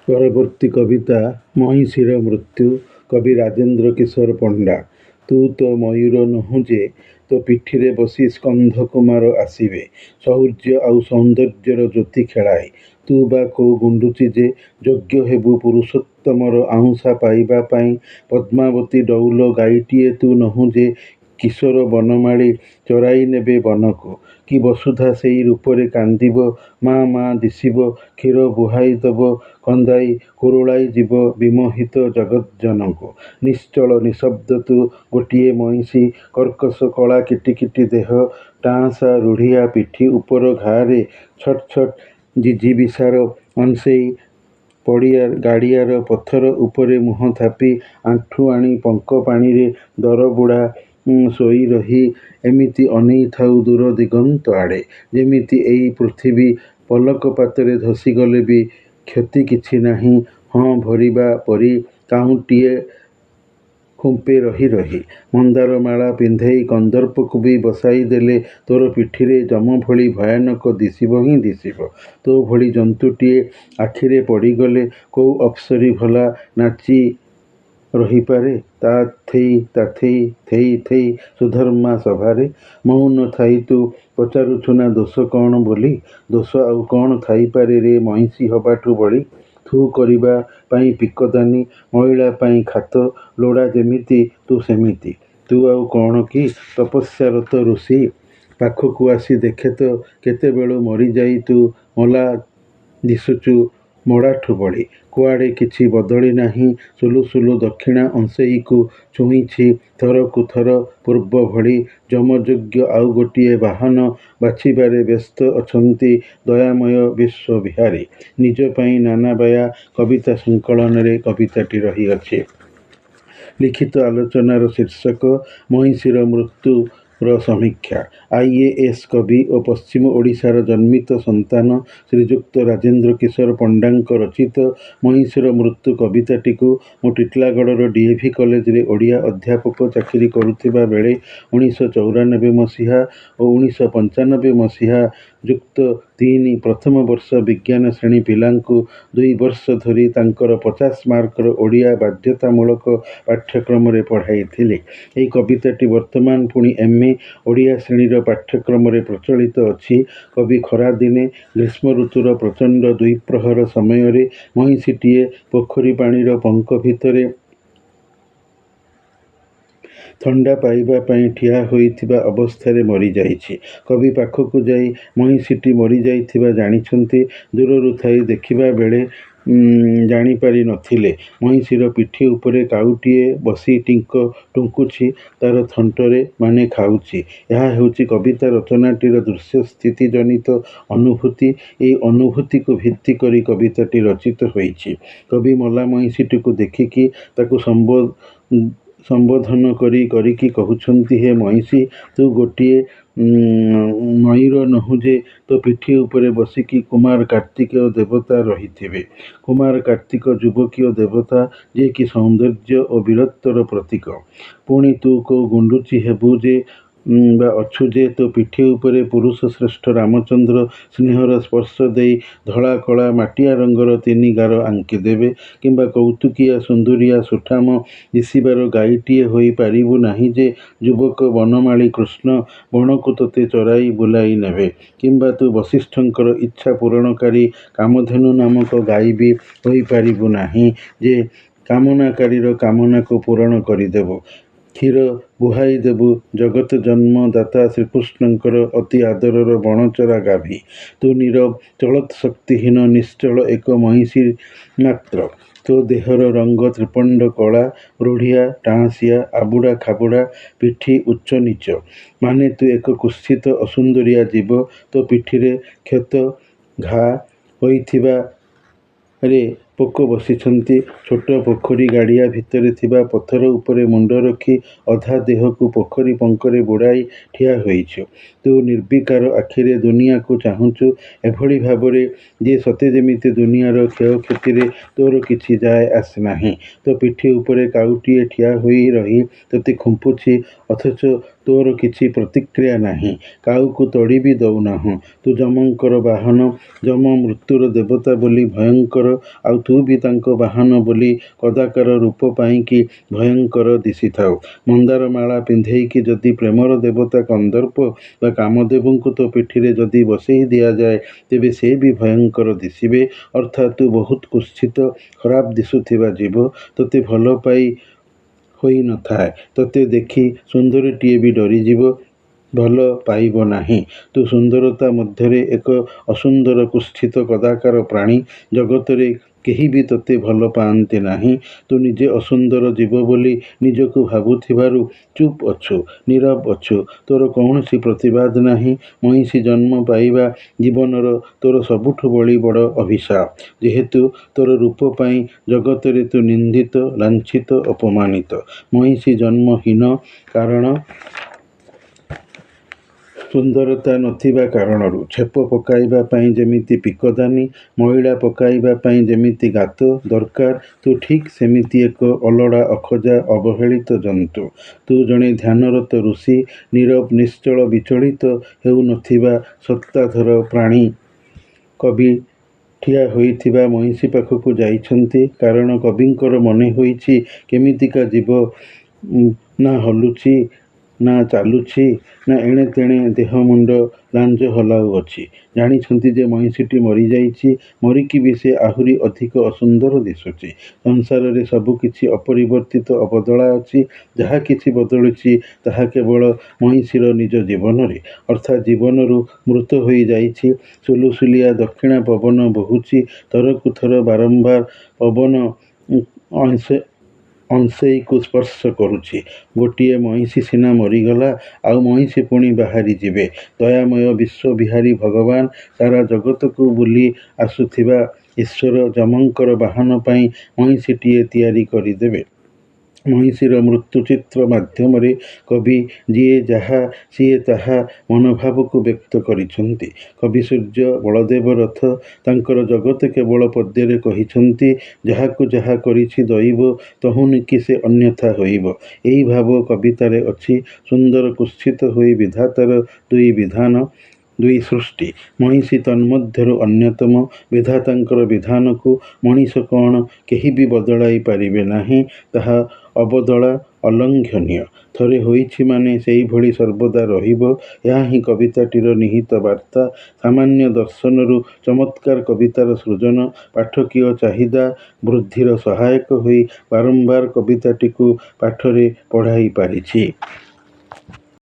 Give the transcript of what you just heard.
ପରବର୍ତ୍ତୀ କବିତା ମହିଷୀର ମୃତ୍ୟୁ। କବି ରାଜେନ୍ଦ୍ର କିଶୋର ପଣ୍ଡା। ତୁ ତ ମୟୂର ନୁହୁଁ ଯେ ତୋ ପିଠିରେ ବସି ସ୍କନ୍ଧ କୁମାର ଆସିବେ ସୌର୍ଯ୍ୟ ଆଉ ସୌନ୍ଦର୍ଯ୍ୟର ଜ୍ୟୋତି ଖେଳାଇ। ତୁ ବା କୋଉ ଗୁଣ୍ଡୁଚି ଯେ ଯୋଗ୍ୟ ହେବୁ ପୁରୁଷୋତ୍ତମର ଆଉଁସା ପାଇବା ପାଇଁ। ପଦ୍ମାବତୀ ଡଉଲ ଗାଈଟିଏ ତୁ ନୁହୁଁ ଯେ କିଶୋର ବନମାଳୀ ଚରାଇ ନେବେ ବନକୁ। କି ବସୁଧା ସେଇ ରୂପରେ କାନ୍ଦିବ ମା ମା ଦିଶିବ କ୍ଷୀର ବୁହାଇ ଦବ କନ୍ଦାଇ କୁରୁଳାଇ ଯିବ ବିମୋହିତ ଜଗଜ୍ଜନକୁ। ନିଶ୍ଚଳ ନିଶବ୍ଦ ତୁ ଗୋଟିଏ ମଇଁଷି କର୍କଶ କଳା କିଟିକିଟି ଦେହ ଟାଆଁସା ରୁଢ଼ିଆ ପିଠି ଉପର ଘାଆରେ ଛଟ୍ ଛଟ୍ ଜିଜିବିସାର ଅଂଶେଇ ଗାଡ଼ିଆର ପଥର ଉପରେ ମୁହଁ ଥାପି ଆଣ୍ଠୁ ଆଣି ପଙ୍କ ପାଣିରେ ଦରବୁଢ଼ା ଶୋଇ ରହି ଏମିତି ଅନେଇ ଥାଉ ଦୂର ଦିଗନ୍ତ ଆଡ଼େ, ଯେମିତି ଏଇ ପୃଥିବୀ ପଲକପାତରେ ଧସିଗଲେ ବି କ୍ଷତି କିଛି ନାହିଁ ହଁ ଭରିବା ପରି କାହୁଁଟିଏ ଖୁମ୍ପେ ରହି ରହି। ମନ୍ଦାରମାଳା ପିନ୍ଧେଇ କନ୍ଦର୍ପକୁ ବି ବସାଇ ଦେଲେ ତୋର ପିଠିରେ ଯମ ଭଳି ଭୟାନକ ଦିଶିବ ହିଁ ଦିଶିବ। ତୋ ଭଳି ଜନ୍ତୁଟିଏ ଆଖିରେ ପଡ଼ିଗଲେ କୋଉ ଅପ୍ସରୀ ଭଲା ନାଚି ରହିପାରେ ତାଥେଇ ତାଥେଇ ଥେଇ ଥେଇ ସୁଧର୍ମା ସଭାରେ। ମଉନ ଥାଇ ତୁ ପଚାରୁଛୁ ନା ଦୋଷ କ'ଣ ବୋଲି? ଦୋଷ ଆଉ କ'ଣ ଥାଇପାରେ ରେ ମଇଁଷି ହବାଠୁ ବଳି? ଥୁ କରିବା ପାଇଁ ପିକଦାନୀ, ମଇଳା ପାଇଁ ଖାତ, ଲୋଡ଼ା ଯେମିତି ତୁ ସେମିତି। ତୁ ଆଉ କ'ଣ କି ତପସ୍ୟାରତ ଋଷି? ପାଖକୁ ଆସି ଦେଖେ ତ କେତେବେଳୁ ମରିଯାଇ ତୁ ମଲା ଦିଶୁଚୁ ମଡ଼ାଠୁ ବଳି। କୁଆଡ଼େ କିଛି ବଦଳି ନାହିଁ। ସୁଲୁ ସୁଲୁ ଦକ୍ଷିଣା ଅଂଶେଇକୁ ଛୁଇଁଛି ଥରକୁ ଥର ପୂର୍ବ ଭଳି। ଯମଯୋଗ୍ୟ ଆଉ ଗୋଟିଏ ବାହନ ବାଛିବାରେ ବ୍ୟସ୍ତ ଅଛନ୍ତି ଦୟାମୟ ବିଶ୍ୱବିହାରୀ। ନିଜ ପାଇଁ ନାନାବାୟା କବିତା ସଂକଳନରେ କବିତାଟି ରହିଅଛି। ଲିଖିତ ଆଲୋଚନାର ଶୀର୍ଷକ ମହିଷୀର ମୃତ୍ୟୁର ସମୀକ୍ଷା। ଆଇ.ଏ.ଏସ୍. କବି ଓ ପଶ୍ଚିମ ଓଡ଼ିଶାର ଜନ୍ମିତ ସନ୍ତାନ ଶ୍ରୀଯୁକ୍ତ ରାଜେନ୍ଦ୍ର କିଶୋର ପଣ୍ଡାଙ୍କ ରଚିତ ମହିଷୀର ମୃତ୍ୟୁ କବିତାଟିକୁ ମୁଁ ଟିଟିଲାଗଡ଼ର ଡି.ଏ.ଭି. କଲେଜରେ ଓଡ଼ିଆ ଅଧ୍ୟାପକ ଚାକିରି କରୁଥିବା ବେଳେ 1994 ମସିହା ଓ 1995 ମସିହା ଯୁକ୍ତ 3 ପ୍ରଥମ ବର୍ଷ ବିଜ୍ଞାନ ଶ୍ରେଣୀ ପିଲାଙ୍କୁ 2 ବର୍ଷ ଧରି ତାଙ୍କର 50 ମାର୍କର ଓଡ଼ିଆ ବାଧ୍ୟତାମୂଳକ ପାଠ୍ୟକ୍ରମରେ ପଢ଼ାଇଥିଲି। ଏହି କବିତାଟି ବର୍ତ୍ତମାନ ପୁଣି M.A. ଓଡ଼ିଆ ଶ୍ରେଣୀର ପାଠ୍ୟକ୍ରମରେ ପ୍ରଚଳିତ ଅଛି। କବି ଖରାଦିନେ ଗ୍ରୀଷ୍ମ ଋତୁର ପ୍ରଚଣ୍ଡ ଦ୍ୱିପ୍ରହର ସମୟରେ ମହିଷୀଟିଏ ପୋଖରୀ ପାଣିର ପଙ୍କ ଭିତରେ ଥଣ୍ଡା ପାଇବା ପାଇଁ ଠିଆ ହୋଇଥିବା ଅବସ୍ଥାରେ ମରିଯାଇଛି। କବି ପାଖକୁ ଯାଇ ମହିଷୀଟି ମରିଯାଇଥିବା ଜାଣିଛନ୍ତି। ଦୂରରୁ ଥାଇ ଦେଖିବା ବେଳେ ଜାଣିପାରି ନଥିଲେ। ମହିଷୀର ପିଠି ଉପରେ କାଉଟିଏ ବସି ଟିଙ୍କ ଟୁଙ୍କୁଛି, ତାର ଥଣ୍ଟରେ ମାନେ ଖାଉଛି। ଏହା ହେଉଛି କବିତା ରଚନାଟିର ଦୃଶ୍ୟସ୍ଥିତିଜନିତ ଅନୁଭୂତି। ଏହି ଅନୁଭୂତିକୁ ଭିତ୍ତି କରି କବିତାଟି ରଚିତ ହୋଇଛି। କବି ମଲା ମହିଷୀଟିକୁ ଦେଖିକି ତାକୁ ସମ୍ବୋଧନ କରିକି କହୁଛନ୍ତି ହେ ମହିଷୀ, ତୁ ଗୋଟିଏ ମୟୂର ନୁହୁଁ ଯେ ତୋ ପିଠି ଉପରେ ବସିକି କୁମାର କାର୍ତ୍ତିକେୟ ଦେବତା ରହିଥିବେ। କୁମାର କାର୍ତ୍ତିକ ଯୁବକୀୟ ଦେବତା, ଯିଏକି ସୌନ୍ଦର୍ଯ୍ୟ ଓ ବୀରତ୍ୱର ପ୍ରତୀକ। ପୁଣି ତୁ କୋଉ ଗୁଣ୍ଡୁଚି ହେବୁ ବା ଅଛୁ ଯେ ତୋ ପିଠି ଉପରେ ପୁରୁଷ ଶ୍ରେଷ୍ଠ ରାମଚନ୍ଦ୍ର ସ୍ନେହର ସ୍ପର୍ଶ ଦେଇ ଧଳା କଳା ମାଟିଆ ରଙ୍ଗର 3 ଗାର ଆଙ୍କିଦେବେ। କିମ୍ବା କୌତୁକିଆ ସୁନ୍ଦୁରିଆ ସୁଠାମ ଦିଶିବାର ଗାଈଟିଏ ହୋଇ ପାରିବୁ ନାହିଁ ଯେ ଯୁବକ ବନମାଳୀ କୃଷ୍ଣ ବଣକୁ ତୋତେ ଚରାଇ ବୁଲାଇ ନେବେ। କିମ୍ବା ତୁ ବଶିଷ୍ଠଙ୍କର ଇଚ୍ଛା ପୂରଣକାରୀ କାମଧେନୁ ନାମକ ଗାଈ ବି ହୋଇପାରିବୁ ନାହିଁ ଯେ କାମନାକାରୀର କାମନାକୁ ପୂରଣ କରିଦେବୁ। କ୍ଷୀର ବୁହାଇ ଦେବୁ ଜଗତ୍ ଜନ୍ମ ଦାତା ଶ୍ରୀକୃଷ୍ଣଙ୍କର ଅତି ଆଦରର ବଣଚରା ଗାଭୀ। ତୁ ନୀରବ ଚଳତ୍ ଶକ୍ତିହୀନ ନିଶ୍ଚଳ ଏକ ମହିଷୀ ମାତ୍ର। ତୋ ଦେହର ରଙ୍ଗ ତ୍ରିପଣ୍ଡ କଳା, ରୁଢ଼ିଆ ଟାଆଁସିଆ, ଆବୁଡ଼ା ଖାବୁଡ଼ା, ପିଠି ଉଚ୍ଚ ନୀଚ। ମାନେ ତୁ ଏକ କୁତ୍ସିତ ଅସୁନ୍ଦରିଆ ଜୀବ। ତୋ ପିଠିରେ କ୍ଷତ ଘା ହୋଇଥିବାରେ ପୋକ ବସିଛନ୍ତି। ଛୋଟ ପୋଖରୀ ଗାଡ଼ିଆ ଭିତରେ ଥିବା ପଥର ଉପରେ ମୁଣ୍ଡ ରଖି ଅଧା ଦେହକୁ ପୋଖରୀ ପଙ୍କରେ ବୁଡ଼ାଇ ଠିଆ ହୋଇଛୁ। ତୁ ନିର୍ବିକାର ଆଖିରେ ଦୁନିଆକୁ ଚାହୁଁଛୁ ଏଭଳି ଭାବରେ ଯେ ସତେ ଯେମିତି ଦୁନିଆର କ୍ଷୟକ୍ଷତିରେ ତୋର କିଛି ଯାଏ ଆସେ ନାହିଁ। ତୋ ପିଠି ଉପରେ କାଉଟିଏ ଠିଆ ହୋଇ ରହି ତୋତେ ଖୁମ୍ପୁଛି, ଅଥଚ ତୋର କିଛି ପ୍ରତିକ୍ରିୟା ନାହିଁ। କାଉକୁ ତଡ଼ି ବି ଦେଉନାହୁଁ। ତୁ ଯମଙ୍କର ବାହନ। ଯମ ମୃତ୍ୟୁର ଦେବତା ବୋଲି ଭୟଙ୍କର। ଆଉ ତୁ ବି ତାଙ୍କ ବାହନ ବୋଲି କଦାକାର ରୂପ ପାଇଁକି ଭୟଙ୍କର ଦିଶିଥାଉ। ମନ୍ଦାରମାଳା ପିନ୍ଧେଇକି ଯଦି ପ୍ରେମର ଦେବତା କନ୍ଦର୍ପ ବା କାମଦେବଙ୍କୁ ତୋ ପିଠିରେ ଯଦି ବସେଇ ଦିଆଯାଏ, ତେବେ ସେ ବି ଭୟଙ୍କର ଦିଶିବେ। ଅର୍ଥାତ୍ ତୁ ବହୁତ କୁତ୍ସିତ ଖରାପ ଦିଶୁଥିବା ଜୀବ। ତୋତେ ଭଲ ପାଇ ହୋଇ ନଥାଏ। ତୋତେ ଦେଖି ସୁନ୍ଦରୀଟିଏ ବି ଡରିଯିବ, ଭଲ ପାଇବ ନାହିଁ। ତୁ ସୁନ୍ଦରତା ମଧ୍ୟରେ ଏକ ଅସୁନ୍ଦର କୁତ୍ସିତ କଦାକାର ପ୍ରାଣୀ। ଜଗତରେ କେହି ବି ତୋତେ ଭଲ ପାଆନ୍ତି ନାହିଁ। ତୁ ନିଜେ ଅସୁନ୍ଦର ଜୀବ ବୋଲି ନିଜକୁ ଭାବୁଥିବାରୁ ଚୁପ୍ ଅଛୁ, ନୀରବ ଅଛୁ। ତୋର କୌଣସି ପ୍ରତିବାଦ ନାହିଁ। ମଇଁଷି ଜନ୍ମ ପାଇବା ଜୀବନର ତୋର ସବୁଠୁ ବଡ଼ ଅଭିଶାପ। ଯେହେତୁ ତୋର ରୂପ ପାଇଁ ଜଗତରେ ତୁ ନିନ୍ଦିତ, ଲାଞ୍ଛିତ, ଅପମାନିତ। ମଇଁଷି ଜନ୍ମ ହୀନ କାରଣ ସୁନ୍ଦରତା ନଥିବା କାରଣରୁ। ଛେପ ପକାଇବା ପାଇଁ ଯେମିତି ପିକଦାନୀ, ମଇଳା ପକାଇବା ପାଇଁ ଯେମିତି ଗାତ ଦରକାର, ତୁ ଠିକ୍ ସେମିତି ଏକ ଅଲୋଡ଼ା, ଅଖୋଜା, ଅବହେଳିତ ଜନ୍ତୁ। ତୁ ଜଣେ ଧ୍ୟାନରତ ଋଷି, ନୀରବ, ନିଶ୍ଚଳ, ବିଚଳିତ ହେଉ ନଥିବା ସତ୍ତାଧର ପ୍ରାଣୀ। କବି ଠିଆ ହୋଇଥିବା ମଇଁଷି ପାଖକୁ ଯାଇଛନ୍ତି, କାରଣ କବିଙ୍କର ମନେ ହୋଇଛି କେମିତିକା ଜୀବ, ନା ହଲୁଛି, ନା ଚାଲୁଛି, ନା ଏଣେ ତେଣେ ଦେହ ମୁଣ୍ଡ ଲାଞ୍ଜ ହଲାଉଅଛି। ଜାଣିଛନ୍ତି ଯେ ମଇଁଷିଟି ମରିଯାଇଛି, ମରିକି ବି ସେ ଆହୁରି ଅଧିକ ଅସୁନ୍ଦର ଦିଶୁଛି। ସଂସାରରେ ସବୁ କିଛି ଅପରିବର୍ତ୍ତିତ, ଅବଦଳା ଅଛି। ଯାହା କିଛି ବଦଳିଛି ତାହା କେବଳ ମଇଁଷିର ନିଜ ଜୀବନରେ, ଅର୍ଥାତ୍ ଜୀବନରୁ ମୃତ ହୋଇ ଯାଇଛି। ସୁଲୁସୁଲିଆ ଦକ୍ଷିଣା ପବନ ବହୁଛି ଥରକୁ ଥର, ବାରମ୍ବାର ପବନ ଅଂଶେଇକୁ ସ୍ପର୍ଶ କରୁଛି। ଗୋଟିଏ ମଇଁଷି ସିନା ମରିଗଲା, ଆଉ ମଇଁଷି ପୁଣି ବାହାରିଯିବେ। ଦୟାମୟ ବିଶ୍ୱବିହାରୀ ଭଗବାନ ସାରା ଜଗତକୁ ବୁଲି ଆସୁଥିବା ଈଶ୍ୱର ଯମଙ୍କର ବାହନ ପାଇଁ ମଇଁଷିଟିଏ ତିଆରି କରିଦେବେ। ମଇଁଷିର ମୃତ୍ୟୁଚିତ୍ର ମାଧ୍ୟମରେ କବି ଯିଏ ଯାହା ସିଏ ତାହା ମନୋଭାବକୁ ବ୍ୟକ୍ତ କରିଛନ୍ତି। କବି ସୂର୍ଯ୍ୟ ବଳଦେବ ରଥ ତାଙ୍କର ଜଗତ କେବଳ ପଦ୍ୟରେ କହିଛନ୍ତି, ଯାହାକୁ ଯାହା କରିଛି ଦଇବ, ତହୁଁନିକି ସେ ଅନ୍ୟଥା ହୋଇବ। ଏହି ଭାବ କବିତାରେ ଅଛି। ସୁନ୍ଦର କୁତ୍ସିତ ହୋଇ ବିଧାତାର ଦୁଇ ବିଧାନ, ଦୁଇ ସୃଷ୍ଟି। ମଇଁଷି ତନ୍ମଧ୍ୟରୁ ଅନ୍ୟତମ। ବିଧାତାଙ୍କର ବିଧାନକୁ ମଣିଷ କ'ଣ କେହି ବି ବଦଳାଇ ପାରିବେ ନାହିଁ। ତାହା ଅବଦଳା, ଅଲଙ୍ଘନୀୟ। ଥରେ ହୋଇଛି ମାନେ ସେହିଭଳି ସର୍ବଦା ରହିବ। ଏହା ହିଁ କବିତାଟିର ନିହିତ ବାର୍ତ୍ତା। ସାମାନ୍ୟ ଦର୍ଶନରୁ ଚମତ୍କାର କବିତାର ସୃଜନ ପାଠକୀୟ ଚାହିଦା ବୃଦ୍ଧିର ସହାୟକ ହୋଇ ବାରମ୍ବାର କବିତାଟିକୁ ପାଠରେ ବଢ଼ାଇ ପାରିଛି।